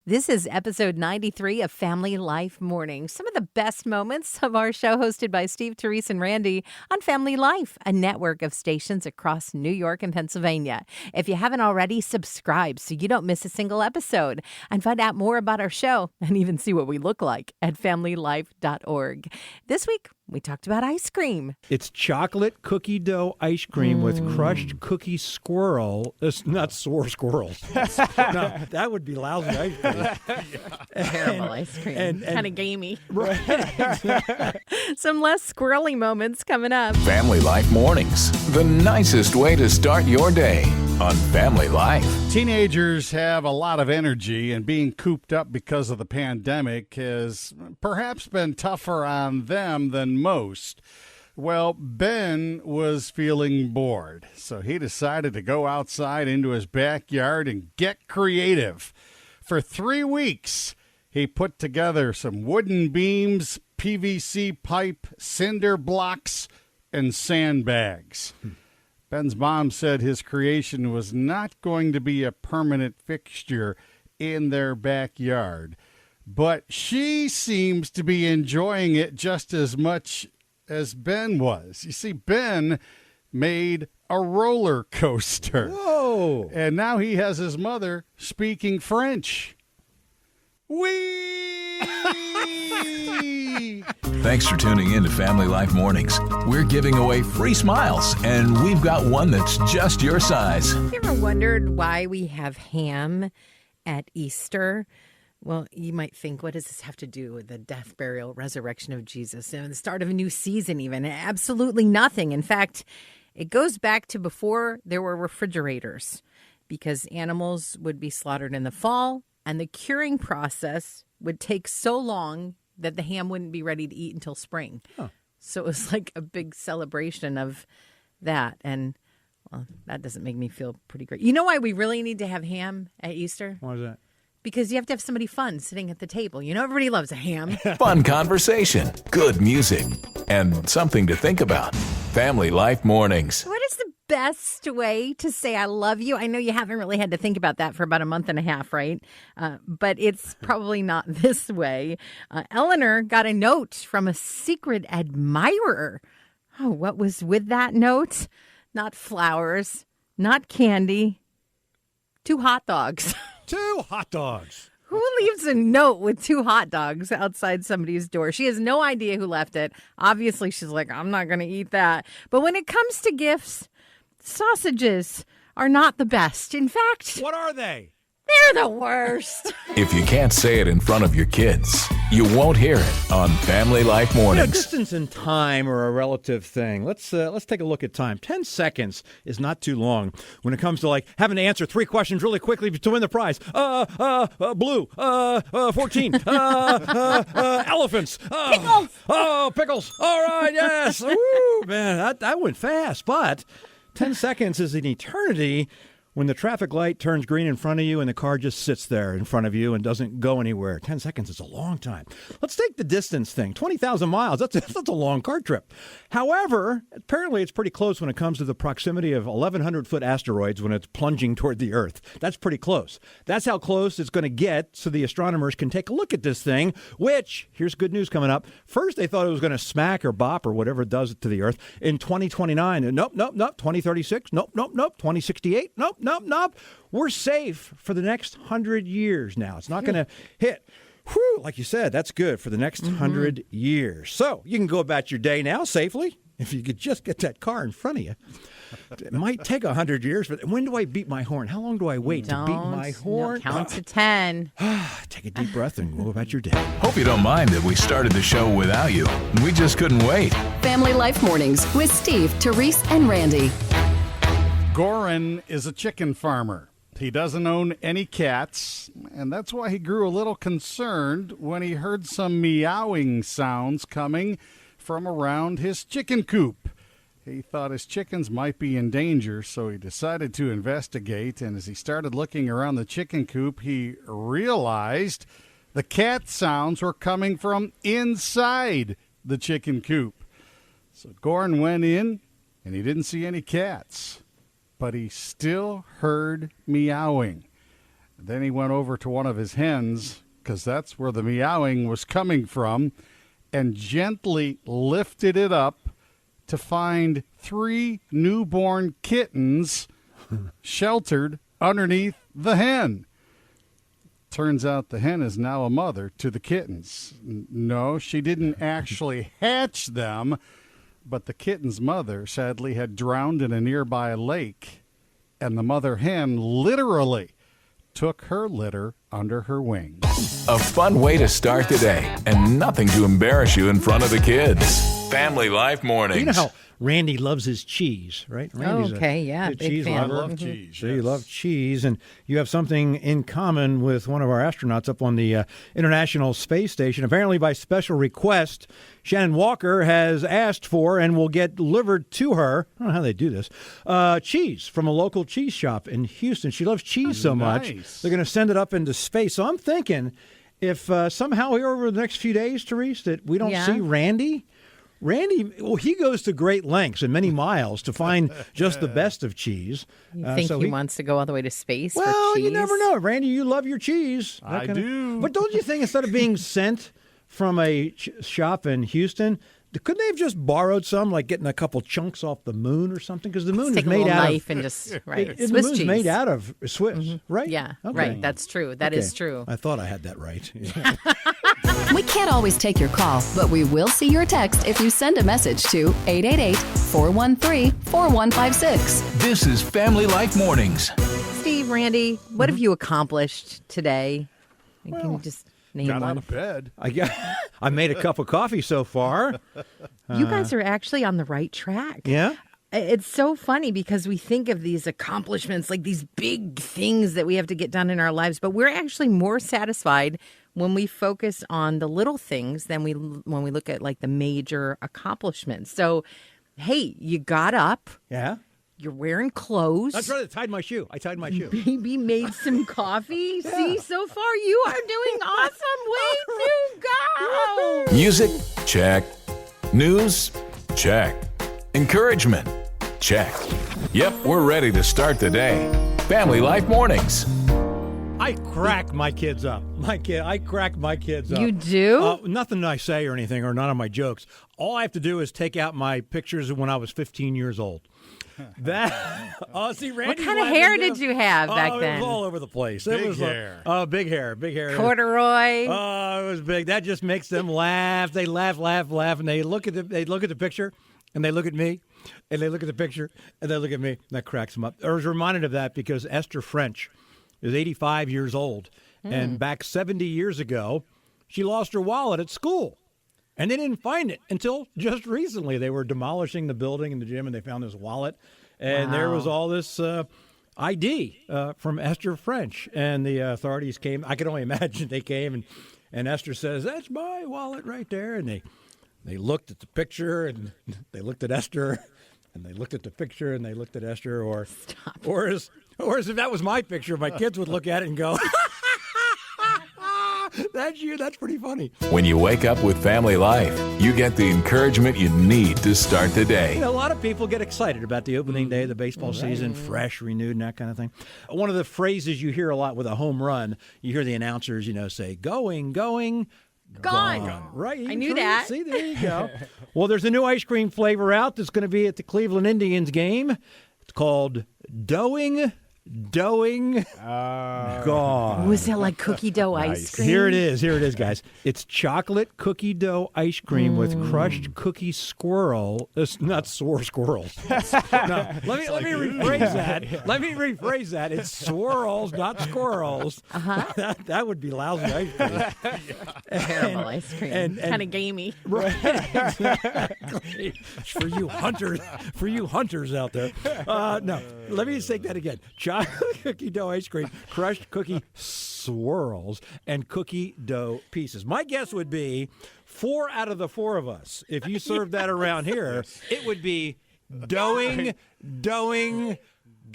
This is episode 93 of Family Life Morning. Some of the best moments of our show, hosted by Steve, Therese, and Randy on Family Life, a network of stations across New York and Pennsylvania. If you haven't already, subscribe so you don't miss a single episode. And find out more about our show and even see what we look like at familylife.org. This week, we talked about ice cream. It's chocolate cookie dough ice cream with crushed cookie swirl. Not squirrels. No, that would be lousy ice cream. Terrible ice cream. Kind of gamey. Right. Some less squirrely moments coming up. Family Life Mornings, the nicest way to start your day on Family Life. Teenagers have a lot of energy, and being cooped up because of the pandemic has perhaps been tougher on them than most. Well, Ben was feeling bored, so he decided to go outside into his backyard and get creative. For 3 weeks, he put together some wooden beams, PVC pipe, cinder blocks, and sandbags. Ben's mom said his creation was not going to be a permanent fixture in their backyard, but she seems to be enjoying it just as much as Ben was. You see, Ben made a roller coaster. Whoa! And now he has his mother speaking French. Whee! Thanks for tuning in to Family Life Mornings. We're giving away free smiles, and we've got one that's just your size. Have you ever wondered why we have ham at Easter? Well, you might think, what does this have to do with the death, burial, resurrection of Jesus and the start of a new season even? Absolutely nothing. In fact, it goes back to before there were refrigerators, because animals would be slaughtered in the fall, and the curing process would take so long that the ham wouldn't be ready to eat until spring. Huh. So it was like a big celebration of that. And, well, that doesn't make me feel pretty great. You know why we really need to have ham at Easter? Why is that? Because you have to have somebody fun sitting at the table. You know, everybody loves a ham. Fun conversation, good music, and something to think about. Family Life Mornings. What is the best way to say I love you? I know you haven't really had to think about that for about a month and a half, right? But it's probably not this way. Eleanor got a note from a secret admirer. Oh, what was with that note? Not flowers, not candy, 2 hot dogs. 2 hot dogs. Who leaves a note with 2 hot dogs outside somebody's door? She has no idea who left it. Obviously, she's like, I'm not going to eat that. But when it comes to gifts, sausages are not the best. In fact, What are they? they're the worst. If you can't say it in front of your kids, you won't hear it on Family Life Mornings. Distance and time are a relative thing. Let's take a look at time. 10 seconds is not too long when it comes to like having to answer 3 questions really quickly to win the prize. Blue. 14. Elephants. Pickles. Oh, pickles. All right. Yes. Woo, man, that went fast. But 10 seconds is an eternity. When the traffic light turns green in front of you and the car just sits there in front of you and doesn't go anywhere, 10 seconds is a long time. Let's take the distance thing. 20,000 miles, that's a long car trip. However, apparently it's pretty close when it comes to the proximity of 1,100-foot asteroids when it's plunging toward the Earth. That's pretty close. That's how close it's going to get so the astronomers can take a look at this thing, which, here's good news coming up. First, they thought it was going to smack or bop or whatever it does to the Earth in 2029. And nope. 2036, nope. 2068, nope. We're safe for the next 100 years now. It's not going to hit. Whew, like you said, that's good for the next 100 years. So you can go about your day now safely if you could just get that car in front of you. It might take 100 years, but when do I beat my horn? How long do I wait to beat my horn? No, count to 10. Take a deep breath and go about your day. Hope you don't mind that we started the show without you. We just couldn't wait. Family Life Mornings with Steve, Therese, and Randy. Goran is a chicken farmer. He doesn't own any cats, and that's why he grew a little concerned when he heard some meowing sounds coming from around his chicken coop. He thought his chickens might be in danger, so he decided to investigate, and as he started looking around the chicken coop, he realized the cat sounds were coming from inside the chicken coop. So Goran went in, and he didn't see any cats, but he still heard meowing. Then he went over to one of his hens, because that's where the meowing was coming from, and gently lifted it up to find 3 newborn kittens sheltered underneath the hen. Turns out the hen is now a mother to the kittens. No, she didn't actually hatch them, but the kitten's mother sadly had drowned in a nearby lake, and the mother hen literally took her litter under her wing. A fun way to start the day and nothing to embarrass you in front of the kids. Family Life Mornings. You know how Randy loves his cheese, right? Randy's yeah, a big cheese fan. lover. I love cheese. So you love cheese, and you have something in common with one of our astronauts up on the International Space Station. Apparently, by special request, Shannon Walker has asked for and will get delivered to her, I don't know how they do this, cheese from a local cheese shop in Houston. She loves cheese so much, they're going to send it up into space. So I'm thinking if somehow here over the next few days, Therese, that we don't see Randy, well, he goes to great lengths and many miles to find just the best of cheese. You think he wants to go all the way to space for Well, cheese? you never know. Randy, you love your cheese. I do. But don't you think instead of being sent from a shop in Houston, couldn't they have just borrowed some, like getting a couple chunks off the moon or something? Because the moon Take is a made little out knife of... and just, the Swiss moon's cheese. made out of Swiss, right? Yeah, Okay. right. That's true. That is Okay. true. I thought I had that right. We can't always take your call, but we will see your text if you send a message to 888-413-4156. This is Family Life Mornings. Steve, Randy, what have you accomplished today? Can you just name Got out one? of bed. I made a cup of coffee so far. You guys are actually on the right track. Yeah? It's so funny because we think of these accomplishments like these big things that we have to get done in our lives, but we're actually more satisfied when we focus on the little things than when we look at like the major accomplishments. So, hey, you got up. Yeah? You're wearing clothes. That's right. I tied my shoe. Maybe made some coffee. See, so far you are doing awesome. Way to go. Music? Check. News? Check. Encouragement? Check. Yep, we're ready to start the day. Family Life Mornings. I crack my kids up. I crack my kids up. You do? Nothing I say or anything, or none of my jokes. All I have to do is take out my pictures of when I was 15 years old. See, Randy. What kind of hair did you have back then? It was all over the place. Big hair. Big hair. Corduroy. Oh, it was big. That just makes them laugh. They laugh, and they look at the picture, and they look at me, and they look at the picture, and they look at me. And that cracks them up. I was reminded of that because Esther French is 85 years old, and back 70 years ago, she lost her wallet at school. And they didn't find it until just recently. They were demolishing the building and the gym, and they found this wallet. And there was all this ID from Esther French. And the authorities came. I can only imagine they came, and Esther says, "That's my wallet right there." And they looked at the picture, and they looked at Esther, and they looked at the picture, and they looked at Esther. Or as if that was my picture, my kids would look at it and go, "That's you. That's pretty funny." When you wake up with Family Life, you get the encouragement you need to start the day. You know, a lot of people get excited about the opening day of the baseball season, fresh, renewed, and that kind of thing. One of the phrases you hear a lot with a home run, you hear the announcers, say, going, gone. Right. I knew that. See, there you go. Well, there's a new ice cream flavor out that's going to be at the Cleveland Indians game. It's called Doing, Gone. Was it like cookie dough ice cream? Here it is, guys. It's chocolate cookie dough ice cream with crushed cookie squirrel. It's not squirrels. No, let me rephrase that. Let me rephrase that. It's swirls, not squirrels. That would be lousy ice cream. Terrible ice cream. Kind of gamey. Right, exactly. For you hunters out there. No, let me take that again. Chocolate cookie dough ice cream, crushed cookie swirls, and cookie dough pieces. My guess would be 4 out of the 4 of us, if you served that around here, it would be doing,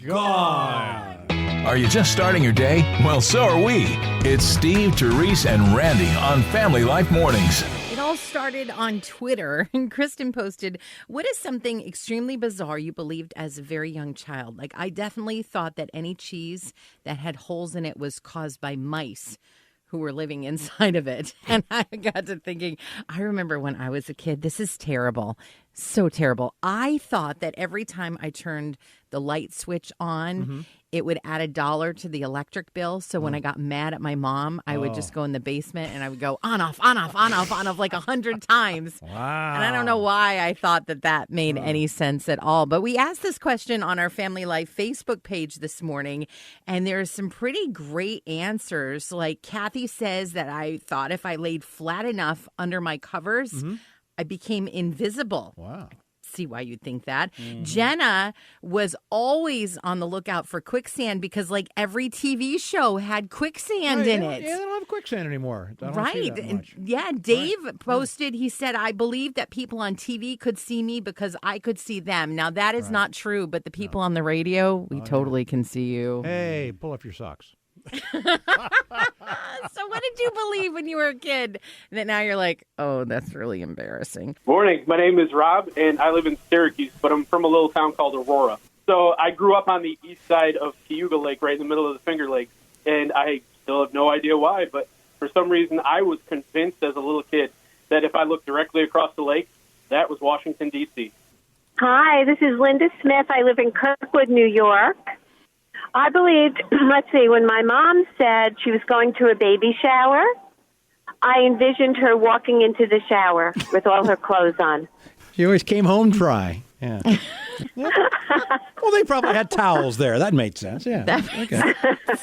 gone. Are you just starting your day? Well, so are we. It's Steve, Therese, and Randy on Family Life Mornings. It all started on Twitter. And Kristen posted, what is something extremely bizarre you believed as a very young child? Like, I definitely thought that any cheese that had holes in it was caused by mice who were living inside of it. And I got to thinking, I remember when I was a kid, this is terrible. So terrible. I thought that every time I turned the light switch on, it would add $1 to the electric bill. So when I got mad at my mom, I would just go in the basement and I would go on, off, on, off, on, off, on, off like 100 times. Wow. And I don't know why I thought that made any sense at all. But we asked this question on our Family Life Facebook page this morning, and there's some pretty great answers. Like Kathy says that I thought if I laid flat enough under my covers, I became invisible. Wow. See why you'd think that. Jenna was always on the lookout for quicksand because like every TV show had quicksand in it. Yeah, they don't have quicksand anymore. I don't see Right. that And much. yeah, Dave posted, he said, I believe that people on TV could see me because I could see them. Now, that is not true, but the people on the radio, we totally can see you. Hey, pull up your socks. So what did you believe when you were a kid that now you're like, oh, that's really embarrassing? Morning. My name is Rob, and I live in Syracuse, but I'm from a little town called Aurora. So I grew up on the east side of Cayuga Lake, right in the middle of the Finger Lakes, and I still have no idea why, but for some reason I was convinced as a little kid that if I looked directly across the lake, that was Washington, D.C. Hi, this is Linda Smith. I live in Kirkwood, New York. I believed, when my mom said she was going to a baby shower, I envisioned her walking into the shower with all her clothes on. She always came home dry. Yeah. Well, they probably had towels there. That made sense. Yeah. Okay.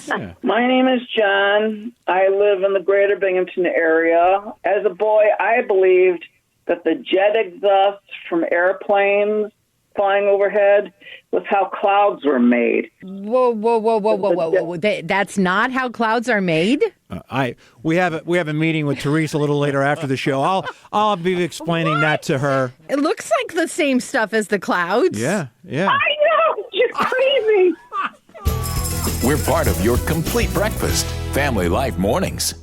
Yeah. My name is John. I live in the greater Binghamton area. As a boy, I believed that the jet exhaust from airplanes flying overhead was how clouds were made. Whoa. That's not how clouds are made? We have a meeting with Therese a little later after the show. I'll be explaining that to her. It looks like the same stuff as the clouds. Yeah. I know! You're crazy! We're part of your complete breakfast. Family Life Mornings.